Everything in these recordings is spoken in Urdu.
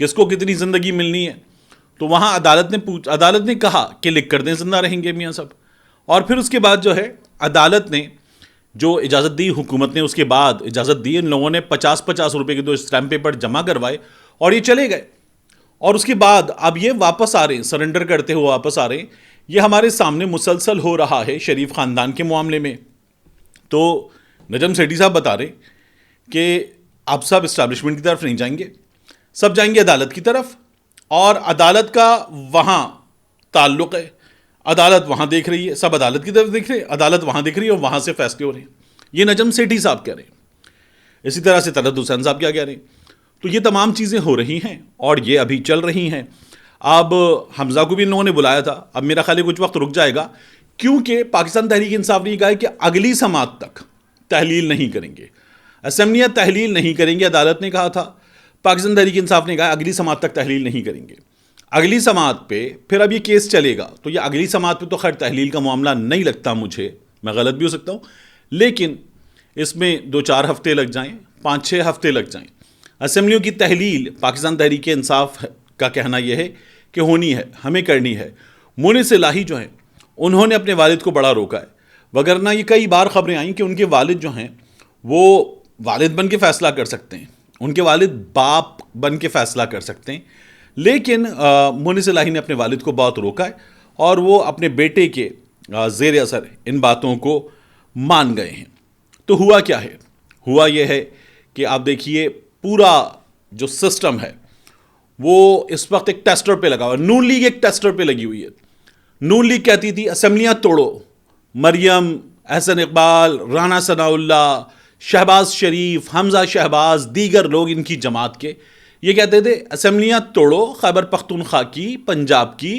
کس کو کتنی زندگی ملنی ہے. تو وہاں عدالت نے کہا کہ لکھ کر دیں زندہ رہیں گے میاں صاحب. اور پھر اس کے بعد جو ہے عدالت نے جو اجازت دی, حکومت نے اس کے بعد اجازت دی, ان لوگوں نے 50 روپے کے 2 اسٹیمپ پیپر جمع کروائے اور یہ چلے گئے. اور اس کے بعد اب یہ واپس آ رہے ہیں, سرنڈر کرتے ہوئے واپس آ رہے ہیں. یہ ہمارے سامنے مسلسل ہو رہا ہے شریف خاندان کے معاملے میں. تو نجم سیٹھی صاحب بتا رہے کہ آپ سب اسٹیبلشمنٹ کی طرف نہیں جائیں گے, سب جائیں گے عدالت کی طرف, اور عدالت کا وہاں تعلق ہے, عدالت وہاں دیکھ رہی ہے, سب عدالت کی طرف دیکھ رہے ہیں, عدالت وہاں دیکھ رہی ہے اور وہاں سے فیصلے ہو رہے ہیں. یہ نجم سیٹھی صاحب کہہ رہے ہیں. اسی طرح سے طلعت حسین صاحب کیا کہہ رہے ہیں. تو یہ تمام چیزیں ہو رہی ہیں اور یہ ابھی چل رہی ہیں. اب حمزہ کو بھی ان لوگوں نے بلایا تھا, اب میرا خیال ہے کچھ وقت رک جائے گا, کیونکہ پاکستان تحریک انصاف نے کہا ہے کہ اگلی سماعت تک تحلیل نہیں کریں گے, اسمبلیاں تحلیل نہیں کریں گے. عدالت نے کہا تھا, پاکستان تحریک انصاف نے کہا اگلی سماعت تک تحلیل نہیں کریں گے. اگلی سماعت پہ پھر اب یہ کیس چلے گا, تو یہ اگلی سماعت پہ تو خیر تحلیل کا معاملہ نہیں لگتا مجھے, میں غلط بھی ہو سکتا ہوں, لیکن اس میں 2-4 ہفتے لگ جائیں, 5-6 ہفتے لگ جائیں. اسمبلیوں کی تحلیل پاکستان تحریک انصاف کا کہنا یہ ہے کہ ہونی ہے, ہمیں کرنی ہے. مونس الہی جو ہیں انہوں نے اپنے والد کو بڑا روکا ہے, وگرنہ یہ کئی بار خبریں آئیں کہ ان کے والد جو ہیں وہ والد بن کے فیصلہ کر سکتے ہیں, ان کے والد باپ بن کے فیصلہ کر سکتے ہیں. لیکن مونس الہی نے اپنے والد کو بہت روکا ہے اور وہ اپنے بیٹے کے زیر اثر ان باتوں کو مان گئے ہیں. تو ہوا کیا ہے, ہوا یہ ہے کہ آپ دیکھیے پورا جو سسٹم ہے وہ اس وقت ایک ٹیسٹر پہ لگا ہوا ہے. نون لیگ ایک ٹیسٹر پہ لگی ہوئی ہے. نون لیگ کہتی تھی اسمبلیاں توڑو, مریم, احسن اقبال, رانا ثناء اللہ, شہباز شریف, حمزہ شہباز, دیگر لوگ ان کی جماعت کے یہ کہتے تھے اسمبلیاں توڑو, خیبر پختونخوا کی, پنجاب کی,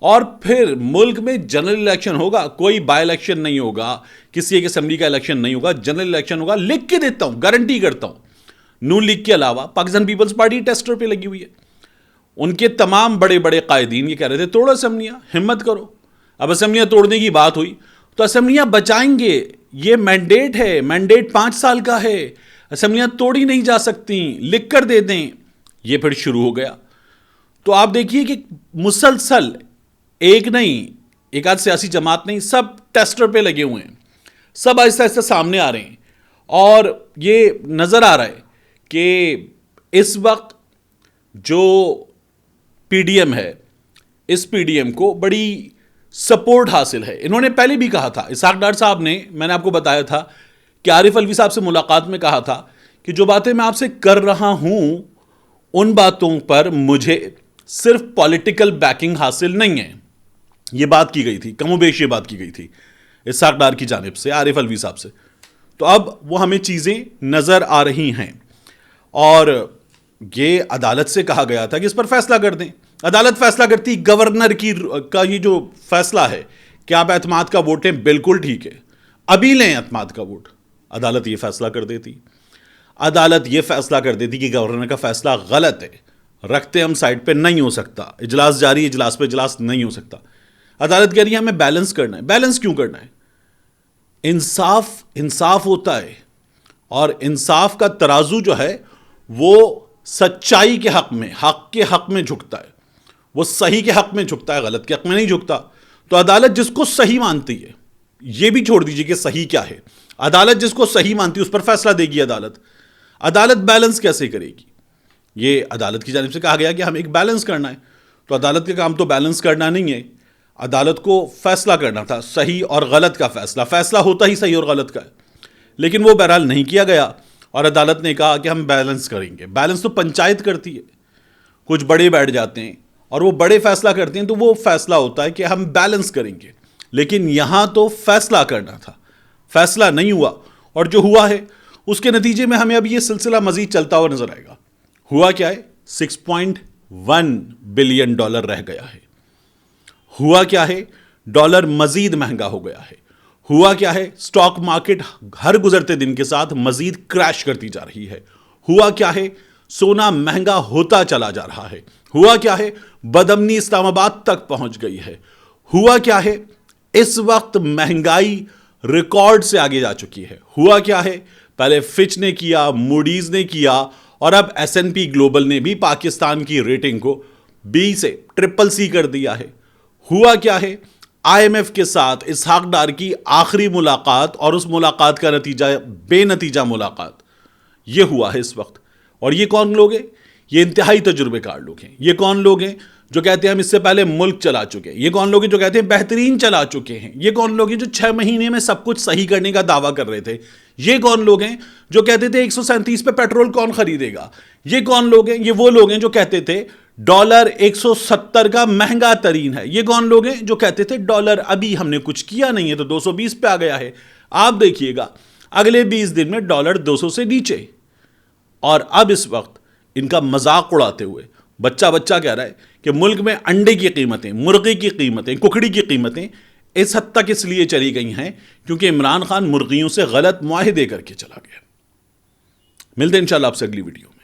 اور پھر ملک میں جنرل الیکشن ہوگا, کوئی بائی الیکشن نہیں ہوگا, کسی ایک اسمبلی کا الیکشن نہیں ہوگا, جنرل الیکشن ہوگا. لکھ کے دیتا ہوں, گارنٹی کرتا ہوں. نون لیگ کے علاوہ پاکستان پیپلز پارٹی ٹیسٹر پہ لگی ہوئی ہے. ان کے تمام بڑے بڑے قائدین یہ کہہ رہے تھے توڑو اسمبلیاں, ہمت کرو. اب اسمبلیاں توڑنے کی بات ہوئی تو اسمبلیاں بچائیں گے, یہ مینڈیٹ ہے, مینڈیٹ 5 سال کا ہے, اسمبلیاں توڑی نہیں جا سکتی, لکھ کر دے دیں. یہ پھر شروع ہو گیا. تو آپ دیکھیے کہ مسلسل ایک نہیں, ایک آدھ سیاسی جماعت نہیں, سب ٹیسٹر پہ لگے ہوئے ہیں, سب آہستہ آہستہ سامنے آ رہے ہیں. اور یہ نظر آ رہا ہے کہ اس وقت جو پی ڈی ایم ہے, اس پی ڈی ایم کو بڑی سپورٹ حاصل ہے. انہوں نے پہلے بھی کہا تھا, اسحاق ڈار صاحب نے, میں نے آپ کو بتایا تھا کہ عارف الوی صاحب سے ملاقات میں کہا تھا کہ جو باتیں میں آپ سے کر رہا ہوں ان باتوں پر مجھے صرف پولیٹیکل بیکنگ حاصل نہیں ہے. یہ بات کی گئی تھی, کم و بیش یہ بات کی گئی تھی اسحاق ڈار کی جانب سے عارف الوی صاحب سے. تو اب وہ ہمیں چیزیں نظر آ رہی ہیں. اور یہ عدالت سے کہا گیا تھا کہ اس پر فیصلہ کر دیں. عدالت فیصلہ کرتی, گورنر کا یہ جو فیصلہ ہے کہ آپ اعتماد کا ووٹ لیں, بالکل ٹھیک ہے, ابھی لیں اعتماد کا ووٹ. عدالت یہ فیصلہ کر دیتی, عدالت یہ فیصلہ کر دیتی کہ گورنر کا فیصلہ غلط ہے, رکھتے ہم سائڈ پہ نہیں ہو سکتا, اجلاس جاری, اجلاس پہ اجلاس نہیں ہو سکتا. عدالت کہہ رہی ہے ہمیں بیلنس کرنا ہے. بیلنس کیوں کرنا ہے؟ انصاف ہوتا ہے, اور انصاف کا ترازو جو ہے وہ سچائی کے حق میں, حق کے حق میں جھکتا ہے, وہ صحیح کے حق میں جھکتا ہے, غلط کے حق میں نہیں جھکتا. تو عدالت جس کو صحیح مانتی ہے, یہ بھی چھوڑ دیجئے کہ صحیح کیا ہے, عدالت جس کو صحیح مانتی ہے اس پر فیصلہ دے گی. عدالت بیلنس کیسے کرے گی؟ یہ عدالت کی جانب سے کہا گیا کہ ہم ایک بیلنس کرنا ہے. تو عدالت کا کام تو بیلنس کرنا نہیں ہے, عدالت کو فیصلہ کرنا تھا, صحیح اور غلط کا فیصلہ. فیصلہ ہوتا ہی صحیح اور غلط کا ہے, لیکن وہ بہرحال نہیں کیا گیا, اور عدالت نے کہا کہ ہم بیلنس کریں گے. بیلنس تو پنچایت کرتی ہے, کچھ بڑے بیٹھ جاتے ہیں اور وہ بڑے فیصلہ کرتے ہیں, تو وہ فیصلہ ہوتا ہے کہ ہم بیلنس کریں گے. لیکن یہاں تو فیصلہ کرنا تھا, فیصلہ نہیں ہوا, اور جو ہوا ہے اس کے نتیجے میں ہمیں اب یہ سلسلہ مزید چلتا ہوا نظر آئے گا. ہوا کیا ہے؟ $6.1 بلین رہ گیا ہے. ہوا کیا ہے؟ ڈالر مزید مہنگا ہو گیا ہے. ہوا کیا ہے؟ سٹاک مارکیٹ ہر گزرتے دن کے ساتھ مزید کریش کرتی جا رہی ہے. ہوا کیا ہے؟ سونا مہنگا ہوتا چلا جا رہا ہے. ہوا کیا ہے؟ بدامنی اسلام آباد تک پہنچ گئی ہے. ہوا کیا ہے؟ اس وقت مہنگائی ریکارڈ سے آگے جا چکی ہے. ہوا کیا ہے؟ پہلے فچ نے کیا, موڈیز نے کیا, اور اب S&P گلوبل نے بھی پاکستان کی ریٹنگ کو B سے CCC کر دیا ہے. ہوا کیا ہے؟ IMF کے ساتھ اسحاق ڈار کی آخری ملاقات اور اس ملاقات کا نتیجہ بے نتیجہ ملاقات یہ ہوا ہے اس وقت. اور یہ کون لوگ ہیں؟ یہ انتہائی تجربے کار لوگ ہیں. یہ کون لوگ ہیں جو کہتے ہیں ہم اس سے پہلے ملک چلا چکے ہیں؟ یہ کون لوگ ہیں جو کہتے ہیں بہترین چلا چکے ہیں؟ یہ کون لوگ ہیں جو 6 مہینے میں سب کچھ صحیح کرنے کا دعویٰ کر رہے تھے؟ یہ کون لوگ ہیں جو کہتے تھے 137 پہ پیٹرول کون خریدے گا؟ یہ کون لوگ ہیں؟ یہ وہ لوگ ہیں جو کہتے تھے ڈالر 170 کا مہنگا ترین ہے. یہ کون لوگ ہیں جو کہتے تھے ڈالر ابھی ہم نے کچھ کیا نہیں ہے تو 220 پہ آ گیا ہے؟ آپ دیکھیے گا اگلے 20 دن میں ڈالر 200 سے نیچے. اور اب اس وقت ان کا مذاق اڑاتے ہوئے بچہ کہہ رہا ہے کہ ملک میں انڈے کی قیمتیں، مرغی کی قیمتیں، ککڑی کی قیمتیں اس حد تک اس لیے چلی گئی ہیں کیونکہ عمران خان مرغیوں سے غلط معاہدے کر کے چلا گیا. ملتے ہیں انشاءاللہ آپ سے اگلی ویڈیو میں.